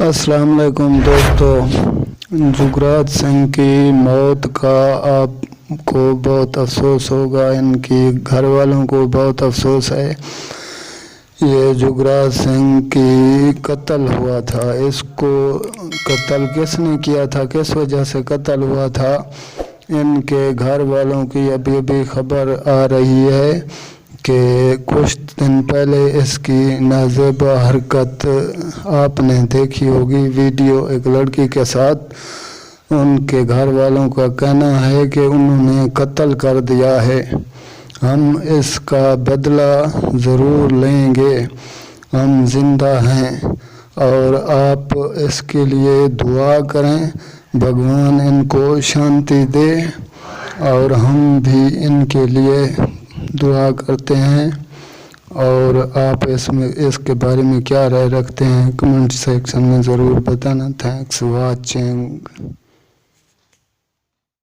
अस्सलाम वालेकुम दोस्तों, जुगराज सिंह की मौत का आपको बहुत अफसोस होगा। इनकी घर वालों को बहुत अफसोस है। ये जुगराज सिंह की कत्ल हुआ था। इसको कत्ल किसने किया था, किस वजह से कत्ल हुआ था, इनके घर वालों की अभी अभी खबर आ रही है कि कुछ दिन पहले इसकी नाज़ेबा हरकत आपने देखी होगी वीडियो एक लड़की के साथ। उनके घर वालों का कहना है कि उन्होंने कत्ल कर दिया है। हम इसका बदला ज़रूर लेंगे, हम जिंदा हैं और आप इसके लिए दुआ करें, भगवान इनको शांति दे और हम भी इनके लिए दुआ करते हैं। और आप इसके बारे में क्या राय रखते हैं कमेंट सेक्शन में ज़रूर बताना। Thanks for watching.